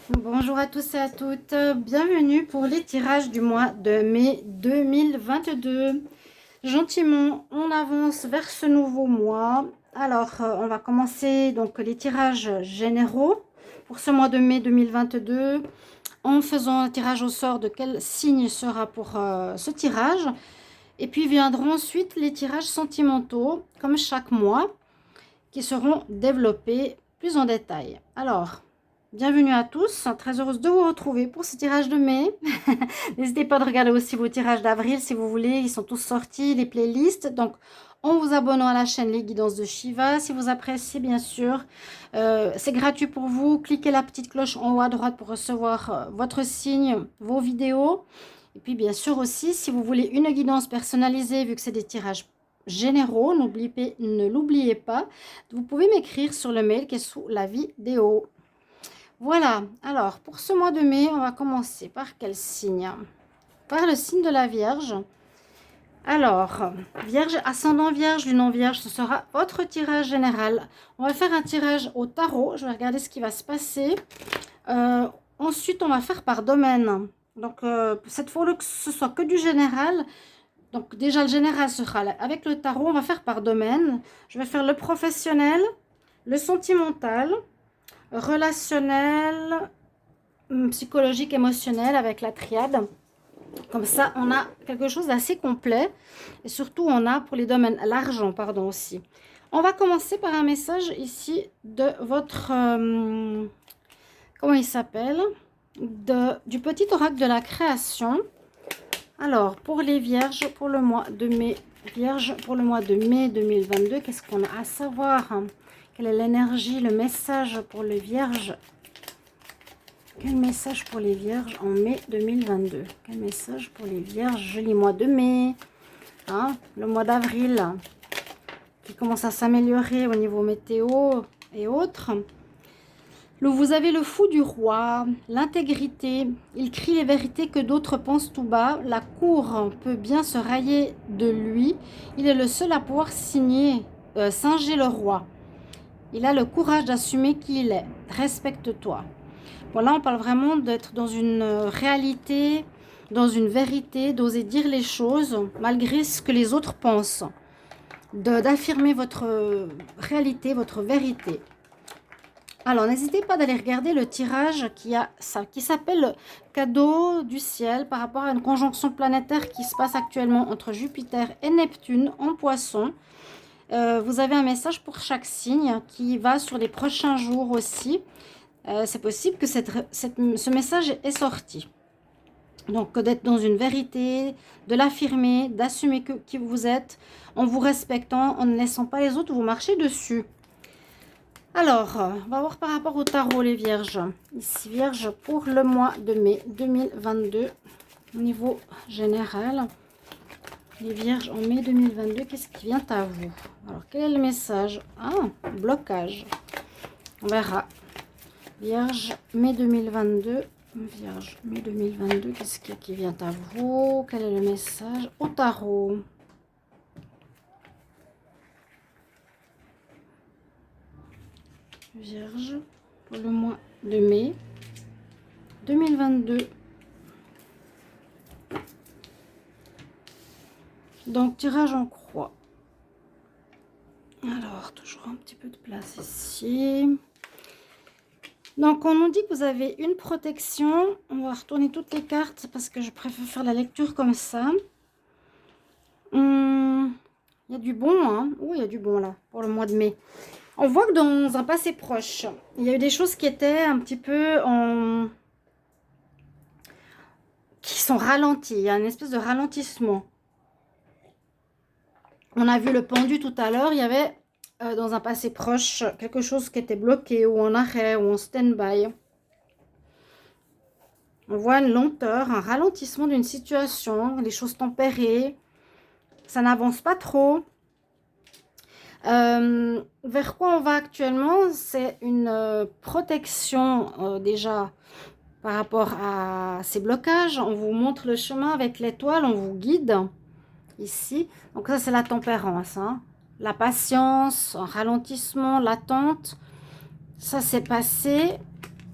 Bonjour à tous et à toutes, bienvenue pour les tirages du mois de mai 2022. Gentiment, on avance vers ce nouveau mois. Alors, on va commencer donc les tirages généraux pour ce mois de mai 2022 en faisant un tirage au sort de quel signe sera pour ce tirage. Et puis viendront ensuite les tirages sentimentaux, comme chaque mois, qui seront développés plus en détail. Alors, bienvenue à tous, très heureuse de vous retrouver pour ce tirage de mai. N'hésitez pas de regarder aussi vos tirages d'avril si vous voulez, ils sont tous sortis, les playlists. Donc, en vous abonnant à la chaîne Les Guidances de Shiva, si vous appréciez bien sûr, c'est gratuit pour vous. Cliquez la petite cloche en haut à droite pour recevoir votre signe, vos vidéos. Et puis bien sûr aussi, si vous voulez une guidance personnalisée, vu que c'est des tirages généraux, ne l'oubliez pas, vous pouvez m'écrire sur le mail qui est sous la vidéo. Voilà, alors pour ce mois de mai, on va commencer par quel signe? Par le signe de la Vierge. Alors, Vierge, ascendant Vierge, lunan Vierge, ce sera votre tirage général. On va faire un tirage au tarot, je vais regarder ce qui va se passer. Ensuite, on va faire par domaine. Donc, cette fois, que ce soit que du général. Donc, déjà, le général sera avec le tarot, on va faire par domaine. Je vais faire le professionnel, le sentimental, relationnel, psychologique, émotionnel avec la triade. Comme ça, on a quelque chose d'assez complet. Et surtout, on a pour les domaines, l'argent, pardon, aussi. On va commencer par un message ici de votre... comment il s'appelle? Du petit oracle de la création. Alors, pour les vierges, pour le mois de mai, vierge, pour le mois de mai 2022, qu'est-ce qu'on a à savoir? Quelle est l'énergie, le message pour les vierges? Quel message pour les vierges en mai 2022? Quel message pour les vierges? Joli mois de mai, hein, le mois d'avril qui commence à s'améliorer au niveau météo et autres. Vous avez le fou du roi, l'intégrité. Il crie les vérités que d'autres pensent tout bas. La cour peut bien se railler de lui. Il est le seul à pouvoir singer le roi. Il a le courage d'assumer qui il est. Respecte-toi. Bon, là, on parle vraiment d'être dans une réalité, dans une vérité, d'oser dire les choses malgré ce que les autres pensent. D'affirmer votre réalité, votre vérité. Alors, n'hésitez pas d'aller regarder le tirage qui s'appelle Cadeau du ciel par rapport à une conjonction planétaire qui se passe actuellement entre Jupiter et Neptune en Poisson. Vous avez un message pour chaque signe qui va sur les prochains jours aussi. C'est possible que ce message est sorti. Donc, d'être dans une vérité, de l'affirmer, d'assumer qui vous êtes, en vous respectant, en ne laissant pas les autres vous marcher dessus. Alors, on va voir par rapport au tarot, les vierges. Ici, vierge pour le mois de mai 2022, au niveau général. Les vierges en mai 2022, qu'est-ce qui vient à vous? Alors, quel est le message? Ah, blocage. On verra. Vierge, mai 2022. Vierge, mai 2022, qu'est-ce qui vient à vous? Quel est le message au tarot? Vierge, pour le mois de mai 2022. Donc, tirage en croix. Alors, toujours un petit peu de place ici. Donc, on nous dit que vous avez une protection. On va retourner toutes les cartes parce que je préfère faire la lecture comme ça. Il y a du bon, hein. Oh, il y a du bon là, pour le mois de mai. On voit que dans un passé proche, il y a eu des choses qui étaient un petit peu qui sont ralenties. Il y a une espèce de ralentissement. On a vu le pendu tout à l'heure. Il y avait dans un passé proche quelque chose qui était bloqué ou en arrêt ou en stand-by. On voit une lenteur, un ralentissement d'une situation, des choses tempérées. Ça n'avance pas trop. Vers quoi on va actuellement? C'est une protection déjà par rapport à ces blocages. On vous montre le chemin avec l'étoile, on vous guide ici. Donc ça, c'est la tempérance, hein. La patience, un ralentissement, l'attente. Ça s'est passé.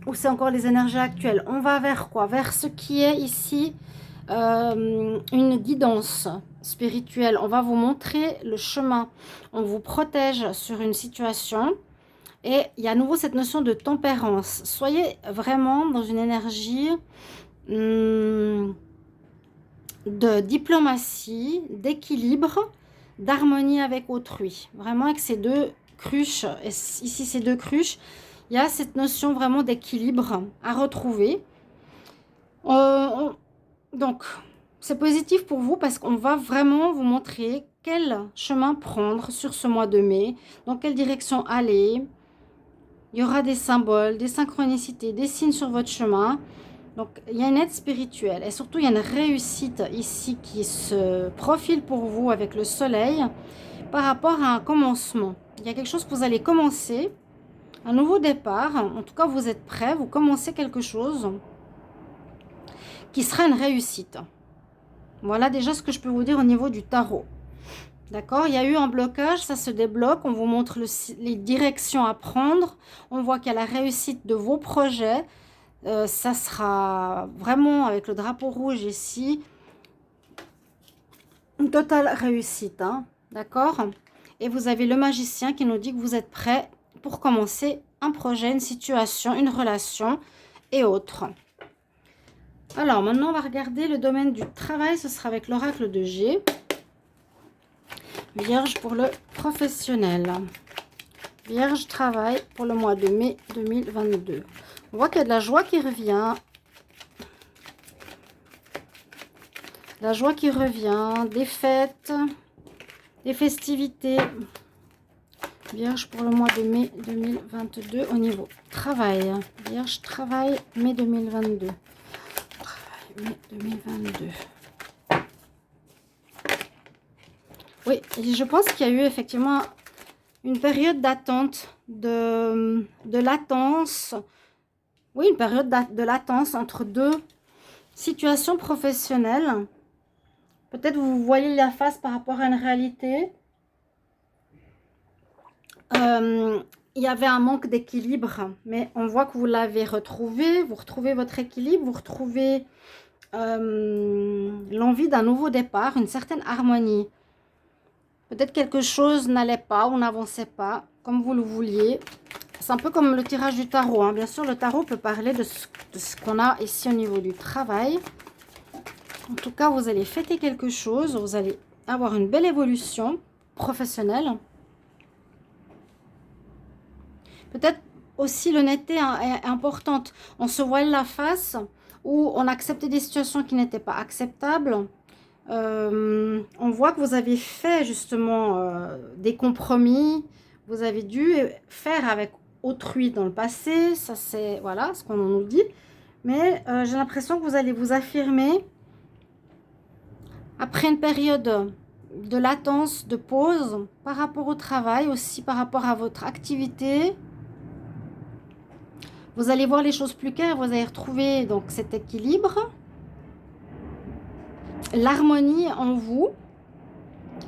ou c'est encore les énergies actuelles. On va vers quoi? Vers ce qui est ici une guidance spirituelle. On va vous montrer le chemin. On vous protège sur une situation. Et il y a à nouveau cette notion de tempérance. Soyez vraiment dans une énergie de diplomatie, d'équilibre, d'harmonie avec autrui. Vraiment avec ces deux cruches, et ici ces deux cruches, il y a cette notion vraiment d'équilibre à retrouver. Donc, c'est positif pour vous parce qu'on va vraiment vous montrer quel chemin prendre sur ce mois de mai, dans quelle direction aller. Il y aura des symboles, des synchronicités, des signes sur votre chemin. Donc, il y a une aide spirituelle et surtout, il y a une réussite ici qui se profile pour vous avec le soleil par rapport à un commencement. Il y a quelque chose que vous allez commencer, un nouveau départ. En tout cas, vous êtes prêts, vous commencez quelque chose qui sera une réussite. Voilà déjà ce que je peux vous dire au niveau du tarot. D'accord, il y a eu un blocage, ça se débloque. On vous montre les directions à prendre. On voit qu'il y a la réussite de vos projets. Ça sera vraiment avec le drapeau rouge ici. Une totale réussite. Hein, d'accord. Et vous avez le magicien qui nous dit que vous êtes prêt pour commencer un projet, une situation, une relation et autres. Alors maintenant, on va regarder le domaine du travail. Ce sera avec l'oracle de G. Vierge pour le professionnel. Vierge travail pour le mois de mai 2022. On voit qu'il y a de la joie qui revient. La joie qui revient, des fêtes, des festivités. Vierge pour le mois de mai 2022 au niveau travail. Vierge travail mai 2022. Travail mai 2022. Oui, je pense qu'il y a eu effectivement une période d'attente, de latence. Oui, une période de latence entre deux situations professionnelles. Peut-être vous voyez la face par rapport à une réalité. Il y avait un manque d'équilibre, mais on voit que vous l'avez retrouvé. Vous retrouvez votre équilibre, vous retrouvez l'envie d'un nouveau départ, une certaine harmonie. Peut-être quelque chose n'allait pas, on n'avançait pas comme vous le vouliez. C'est un peu comme le tirage du tarot. Hein. Bien sûr, le tarot peut parler de ce qu'on a ici au niveau du travail. En tout cas, vous allez fêter quelque chose. Vous allez avoir une belle évolution professionnelle. Peut-être aussi l'honnêteté est importante. On se voile la face ou on acceptait des situations qui n'étaient pas acceptables. On voit que vous avez fait justement des compromis, vous avez dû faire avec autrui dans le passé, ça c'est voilà ce qu'on nous dit, mais j'ai l'impression que vous allez vous affirmer après une période de latence, de pause par rapport au travail, aussi par rapport à votre activité. Vous allez voir les choses plus claires, vous allez retrouver donc cet équilibre. L'harmonie en vous,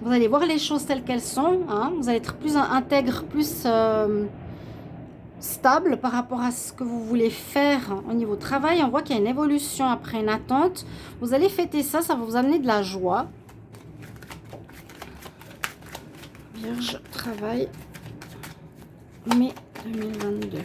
vous allez voir les choses telles qu'elles sont, hein. Vous allez être plus intègre, plus stable par rapport à ce que vous voulez faire au niveau travail. On voit qu'il y a une évolution après une attente. Vous allez fêter ça, ça va vous amener de la joie. Vierge, travail, mai 2022.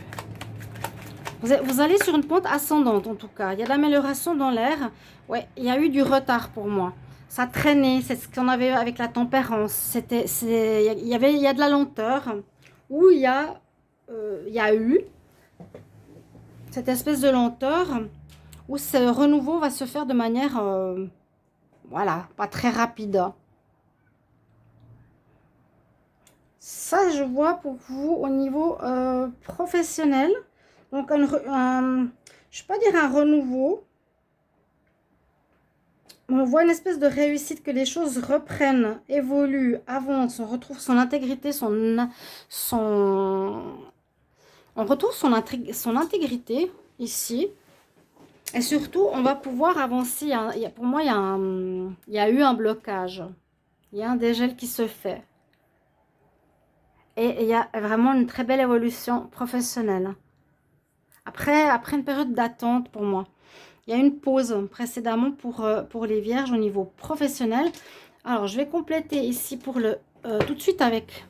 Vous allez sur une pente ascendante en tout cas. Il y a de l'amélioration dans l'air. Ouais, il y a eu du retard pour moi. Ça traînait, c'est ce qu'on avait avec la tempérance. Il y a de la lenteur. Où il y a eu cette espèce de lenteur où ce renouveau va se faire de manière, voilà, pas très rapide. Ça, je vois pour vous au niveau professionnel. Donc, je ne vais pas dire un renouveau. On voit une espèce de réussite, que les choses reprennent, évoluent, avancent. On retrouve son intégrité, on retrouve son intégrité ici. Et surtout, on va pouvoir avancer. Pour moi, il y a eu un blocage. Il y a un dégel qui se fait. Et il y a vraiment une très belle évolution professionnelle. Après une période d'attente pour moi. Il y a une pause précédemment pour les vierges au niveau professionnel. Alors, je vais compléter ici pour tout de suite avec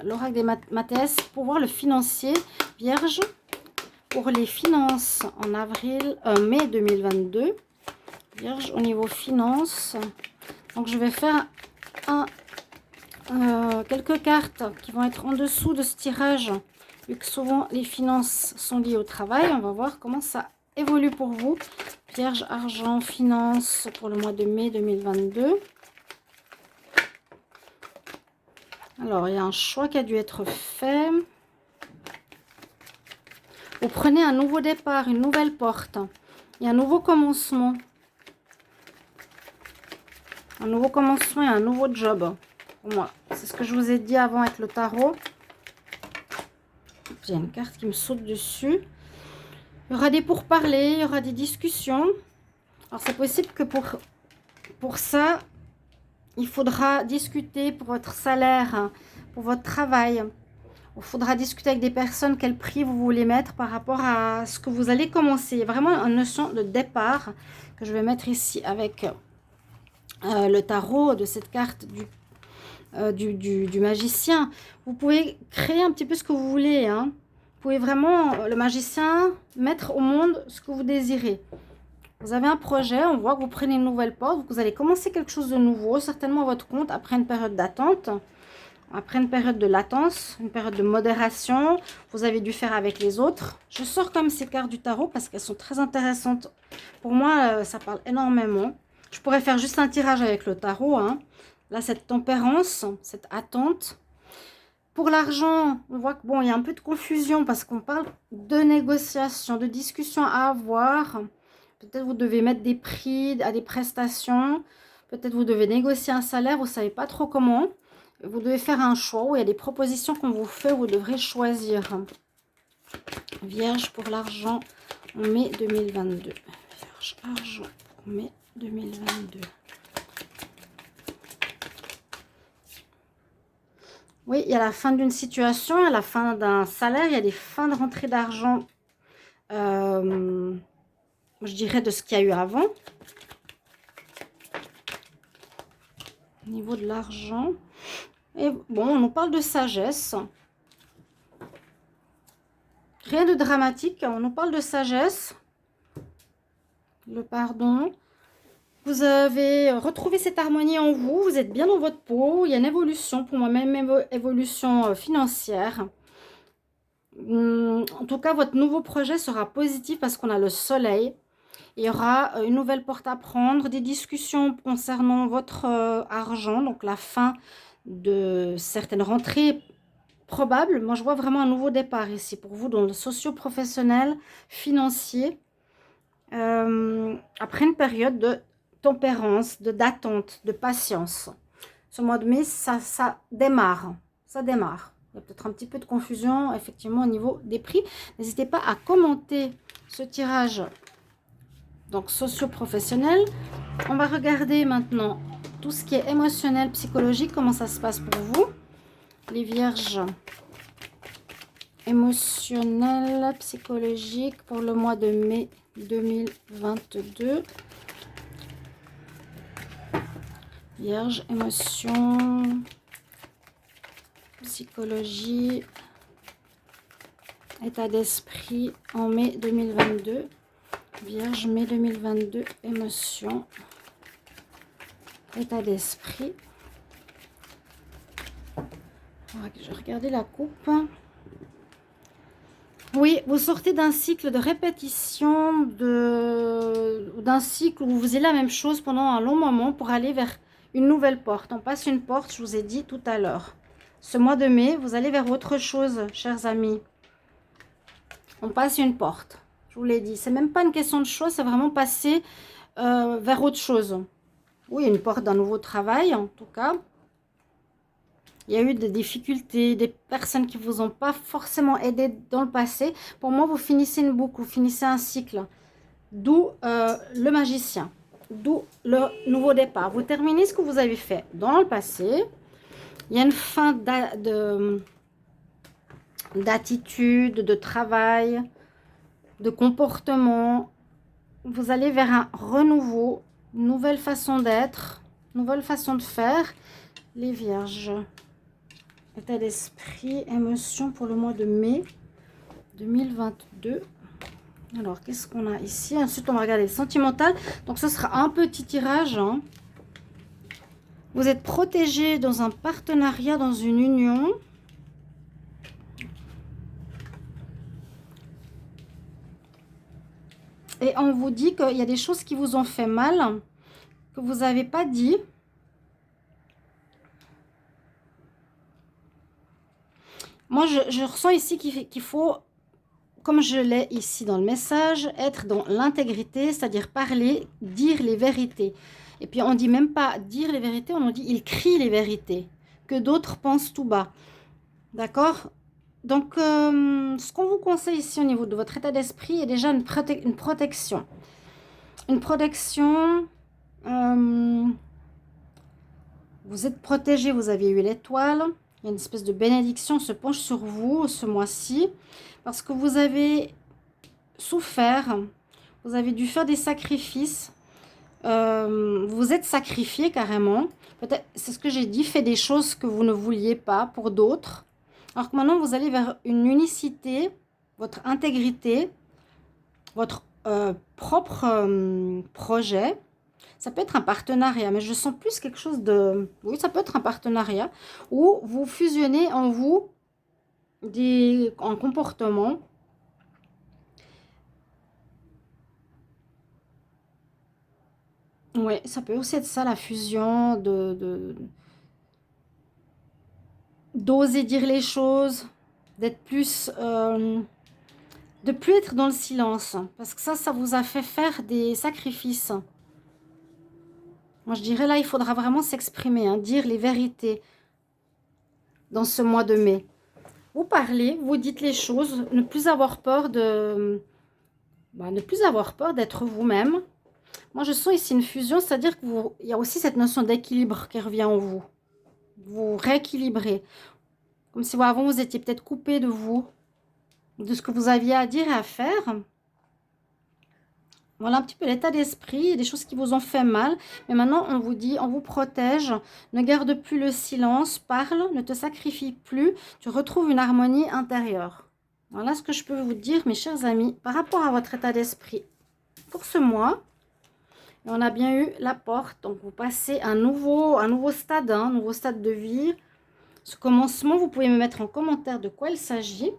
l'oracle des Matès pour voir le financier vierge. Pour les finances en mai 2022. Vierge au niveau finance. Donc, je vais faire quelques cartes qui vont être en dessous de ce tirage. Vu que souvent les finances sont liées au travail, on va voir comment ça évolue pour vous. Vierge, argent, finance pour le mois de mai 2022. Alors, il y a un choix qui a dû être fait. Vous prenez un nouveau départ, une nouvelle porte. Il y a un nouveau commencement. Un nouveau commencement et un nouveau job. Pour moi, c'est ce que je vous ai dit avant avec le tarot. J'ai une carte qui me saute dessus. Il y aura des pourparlers, il y aura des discussions. Alors, c'est possible que pour ça, il faudra discuter pour votre salaire, pour votre travail. Il faudra discuter avec des personnes quel prix vous voulez mettre par rapport à ce que vous allez commencer. Il y a vraiment une notion de départ que je vais mettre ici avec le tarot de cette carte du magicien. Vous pouvez créer un petit peu ce que vous voulez. Hein. Vous pouvez vraiment, le magicien, mettre au monde ce que vous désirez. Vous avez un projet, on voit que vous prenez une nouvelle porte, vous allez commencer quelque chose de nouveau, certainement à votre compte, après une période d'attente, après une période de latence, une période de modération, vous avez dû faire avec les autres. Je sors comme ces cartes du tarot parce qu'elles sont très intéressantes. Pour moi, ça parle énormément. Je pourrais faire juste un tirage avec le tarot. Hein. Là, cette tempérance, cette attente. Pour l'argent, on voit que bon, il y a un peu de confusion parce qu'on parle de négociations, de discussions à avoir. Peut-être vous devez mettre des prix à des prestations. Peut-être vous devez négocier un salaire, vous ne savez pas trop comment. Vous devez faire un choix où il y a des propositions qu'on vous fait, vous devrez choisir. Vierge pour l'argent en mai 2022. Vierge, argent en mai 2022. Oui, il y a la fin d'une situation, il y a la fin d'un salaire, il y a des fins de rentrée d'argent. Je dirais de ce qu'il y a eu avant. Au niveau de l'argent. Et bon, on nous parle de sagesse. Rien de dramatique, on nous parle de sagesse. Le pardon. Vous avez retrouvé cette harmonie en vous, vous êtes bien dans votre peau. Il y a une évolution, pour moi même évolution financière. En tout cas, votre nouveau projet sera positif parce qu'on a le soleil. Il y aura une nouvelle porte à prendre, des discussions concernant votre argent, donc la fin de certaines rentrées probables. Moi, je vois vraiment un nouveau départ ici pour vous dans le socio-professionnel, financier. Après une période de tempérance, d'attente, de patience. Ce mois de mai, ça démarre. Ça démarre. Il y a peut-être un petit peu de confusion, effectivement, au niveau des prix. N'hésitez pas à commenter ce tirage donc socio-professionnel. On va regarder maintenant tout ce qui est émotionnel, psychologique, comment ça se passe pour vous. Les vierges émotionnel, psychologique pour le mois de mai 2022. Vierge, émotion, psychologie, état d'esprit en mai 2022. Vierge, mai 2022, émotion, état d'esprit. Je vais regarder la coupe. Oui, vous sortez d'un cycle de répétition, d'un cycle où vous faisiez la même chose pendant un long moment pour aller vers une nouvelle porte. On passe une porte, je vous ai dit tout à l'heure. Ce mois de mai, vous allez vers autre chose, chers amis. On passe une porte. Je vous l'ai dit, c'est même pas une question de choix, c'est vraiment passer vers autre chose. Oui, une porte d'un nouveau travail, en tout cas. Il y a eu des difficultés, des personnes qui ne vous ont pas forcément aidé dans le passé. Pour moi, vous finissez une boucle, vous finissez un cycle. D'où le magicien, d'où le nouveau départ. Vous terminez ce que vous avez fait dans le passé. Il y a une fin d'attitude, de travail, de comportement. Vous allez vers un renouveau, une nouvelle façon d'être, nouvelle façon de faire. Les vierges, état d'esprit, émotion pour le mois de mai 2022. Alors, qu'est-ce qu'on a ici? Ensuite, on va regarder le sentimental. Donc, ce sera un petit tirage. Hein. Vous êtes protégé dans un partenariat, dans une union. Et on vous dit qu'il y a des choses qui vous ont fait mal, que vous n'avez pas dit. Moi, je ressens ici qu'il faut, comme je l'ai ici dans le message, être dans l'intégrité, c'est-à-dire parler, dire les vérités. Et puis, on ne dit même pas dire les vérités, on nous dit il crie les vérités, que d'autres pensent tout bas. D'accord? Donc, ce qu'on vous conseille ici au niveau de votre état d'esprit est déjà une protection. Une protection, vous êtes protégé, vous avez eu l'étoile. Il y a une espèce de bénédiction se penche sur vous ce mois-ci parce que vous avez souffert, vous avez dû faire des sacrifices, vous êtes sacrifié carrément. Peut-être, c'est ce que j'ai dit, fait des choses que vous ne vouliez pas pour d'autres. Alors que maintenant, vous allez vers une unicité, votre intégrité, votre propre projet. Ça peut être un partenariat, mais je sens plus quelque chose de... Oui, ça peut être un partenariat où vous fusionnez en vous en comportement. Oui, ça peut aussi être ça, la fusion d'oser dire les choses, d'être plus... de plus être dans le silence. Parce que ça vous a fait faire des sacrifices. Moi, je dirais là, il faudra vraiment s'exprimer, hein, dire les vérités dans ce mois de mai. Vous parlez, vous dites les choses, ne plus avoir peur ne plus avoir peur d'être vous-même. Moi, je sens ici une fusion, c'est-à-dire qu'il y a aussi cette notion d'équilibre qui revient en vous. Vous rééquilibrez. Comme si avant, vous étiez peut-être coupé de vous, de ce que vous aviez à dire et à faire. Voilà un petit peu l'état d'esprit, des choses qui vous ont fait mal. Mais maintenant, on vous dit, on vous protège. Ne garde plus le silence, parle, ne te sacrifie plus. Tu retrouves une harmonie intérieure. Voilà ce que je peux vous dire, mes chers amis, par rapport à votre état d'esprit. Pour ce mois, on a bien eu la porte. Donc, vous passez un nouveau stade, un nouveau stade de vie. Ce commencement, vous pouvez me mettre en commentaire de quoi il s'agit.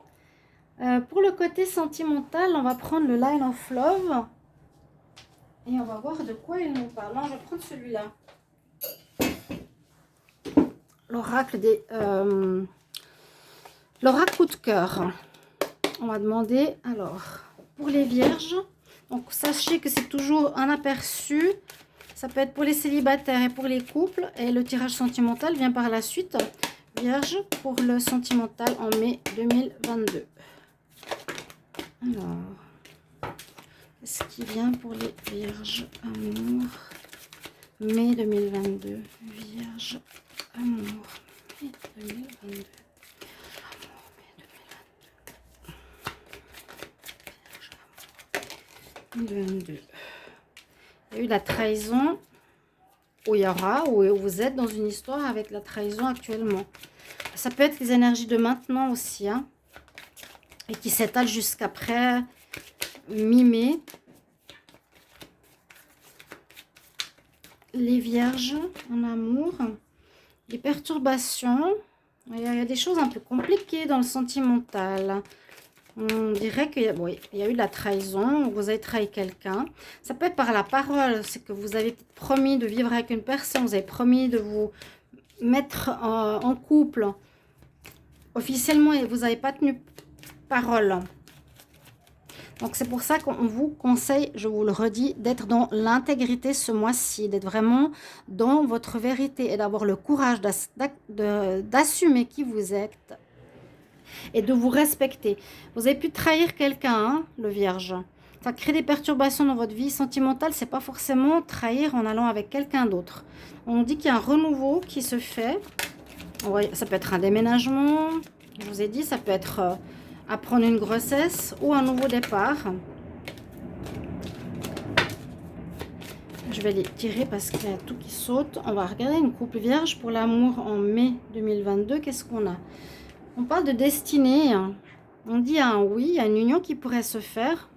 Pour le côté sentimental, on va prendre le Line of Love. Et on va voir de quoi il nous parle. Non, je vais prendre celui-là. L'oracle des... l'oracle coup de cœur. On va demander, alors, pour les vierges. Donc, sachez que c'est toujours un aperçu. Ça peut être pour les célibataires et pour les couples. Et le tirage sentimental vient par la suite. Vierge, pour le sentimental en mai 2022. Alors... ce qui vient pour les vierges amour mai 2022 vierge amour mai 2022 amour mai 2022 il y a eu la trahison où vous êtes dans une histoire avec la trahison actuellement. Ça peut être les énergies de maintenant aussi, hein, et qui s'étalent jusqu'après mi-mai. Les vierges en amour, les perturbations, il y a des choses un peu compliquées dans le sentimental. On dirait qu'il y a eu de la trahison, vous avez trahi quelqu'un. Ça peut être par la parole, c'est que vous avez promis de vivre avec une personne, vous avez promis de vous mettre en couple officiellement et vous n'avez pas tenu parole. Donc, c'est pour ça qu'on vous conseille, je vous le redis, d'être dans l'intégrité ce mois-ci, d'être vraiment dans votre vérité et d'avoir le courage d'assumer qui vous êtes et de vous respecter. Vous avez pu trahir quelqu'un, hein, le vierge. Ça crée des perturbations dans votre vie sentimentale. C'est pas forcément trahir en allant avec quelqu'un d'autre. On dit qu'il y a un renouveau qui se fait. Ça peut être un déménagement. Je vous ai dit, ça peut être... apprendre une grossesse ou un nouveau départ. Je vais les tirer parce qu'il y a tout qui saute. On va regarder une couple vierge pour l'amour en mai 2022. Qu'est-ce qu'on a? On parle de destinée. On dit un oui, il y a une union qui pourrait se faire.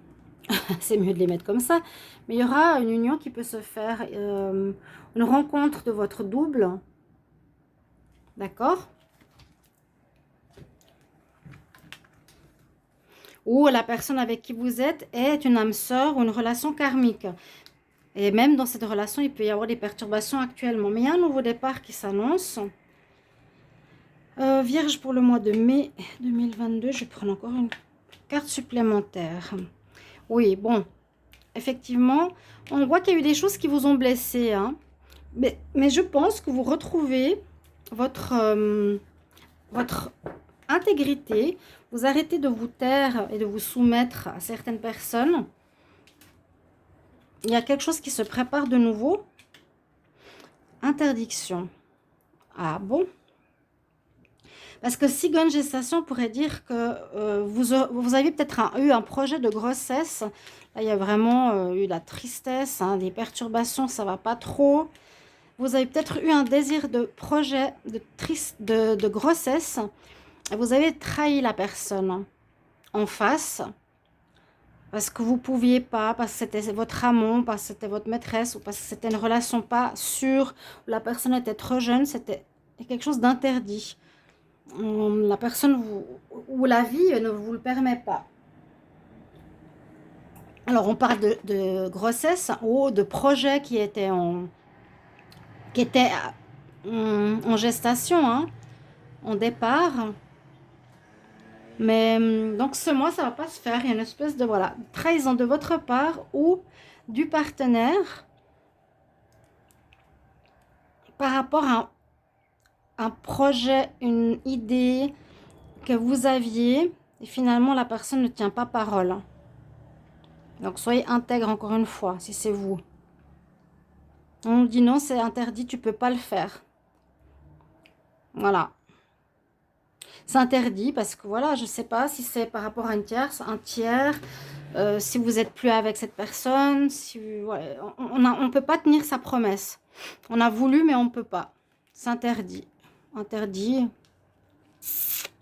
C'est mieux de les mettre comme ça. Mais il y aura une union qui peut se faire. Une rencontre de votre double. D'accord? Ou la personne avec qui vous êtes est une âme sœur ou une relation karmique. Et même dans cette relation, il peut y avoir des perturbations actuellement. Mais il y a un nouveau départ qui s'annonce. Vierge pour le mois de mai 2022. Je vais prendre encore une carte supplémentaire. Oui, bon. Effectivement, on voit qu'il y a eu des choses qui vous ont blessé. Hein. Mais je pense que vous retrouvez votre intégrité. Vous arrêtez de vous taire et de vous soumettre à certaines personnes. Il y a quelque chose qui se prépare de nouveau. Interdiction. Ah bon? Parce que Cigogne gestation pourrait dire que vous avez peut-être eu un projet de grossesse. Là, il y a vraiment eu de la tristesse, hein, des perturbations, ça va pas trop. Vous avez peut-être eu un désir de projet de grossesse. Et vous avez trahi la personne en face. Parce que vous ne pouviez pas, parce que c'était votre amant, parce que c'était votre maîtresse, ou parce que c'était une relation pas sûre, où la personne était trop jeune, c'était quelque chose d'interdit. La personne ou la vie ne vous le permet pas. Alors, on parle de grossesse ou de projet qui était en gestation, hein, en départ. Mais donc ce mois, ça va pas se faire. Il y a une espèce de voilà, trahison de votre part ou du partenaire par rapport à un projet, une idée que vous aviez et finalement la personne ne tient pas parole. Donc soyez intègre encore une fois si c'est vous. On nous dit non, c'est interdit, tu peux pas le faire. Voilà. C'est interdit parce que voilà, je sais pas si c'est par rapport à un tiers, si vous n'êtes plus avec cette personne, si ouais, on peut pas tenir sa promesse. On a voulu mais on peut pas. C'est interdit. Interdit.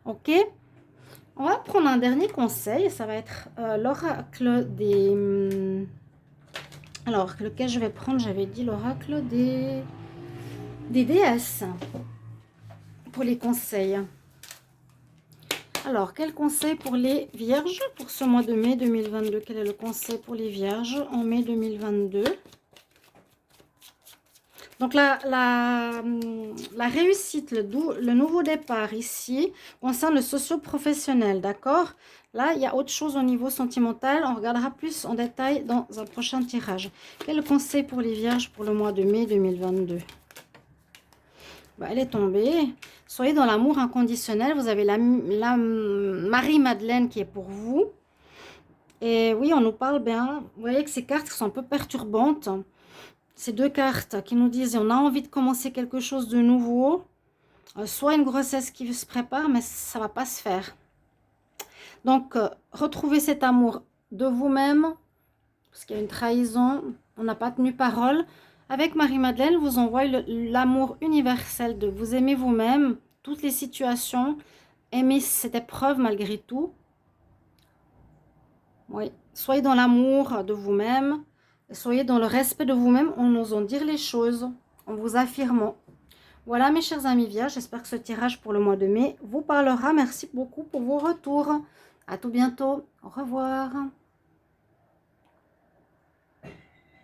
Ok. On va prendre un dernier conseil. Ça va être l'oracle des... Alors, lequel je vais prendre? J'avais dit l'oracle des déesses pour les conseils. Alors, quel conseil pour les vierges pour ce mois de mai 2022? Quel est le conseil pour les vierges en mai 2022? Donc, la réussite, le nouveau départ ici concerne le socio-professionnel, d'accord? Là, il y a autre chose au niveau sentimental. On regardera plus en détail dans un prochain tirage. Quel est le conseil pour les vierges pour le mois de mai 2022? Bah, elle est tombée. Soyez dans l'amour inconditionnel. Vous avez la Marie-Madeleine qui est pour vous. Et oui, on nous parle bien. Vous voyez que ces cartes sont un peu perturbantes. Ces deux cartes qui nous disent on a envie de commencer quelque chose de nouveau. Soit une grossesse qui se prépare, mais ça ne va pas se faire. Donc, retrouvez cet amour de vous-même. Parce qu'il y a une trahison. On n'a pas tenu parole. Avec Marie-Madeleine, vous envoie l'amour universel de vous aimer vous-même, toutes les situations, aimer cette épreuve malgré tout. Oui, soyez dans l'amour de vous-même, soyez dans le respect de vous-même en osant dire les choses, en vous affirmant. Voilà mes chers amis vierges, j'espère que ce tirage pour le mois de mai vous parlera. Merci beaucoup pour vos retours. À tout bientôt. Au revoir.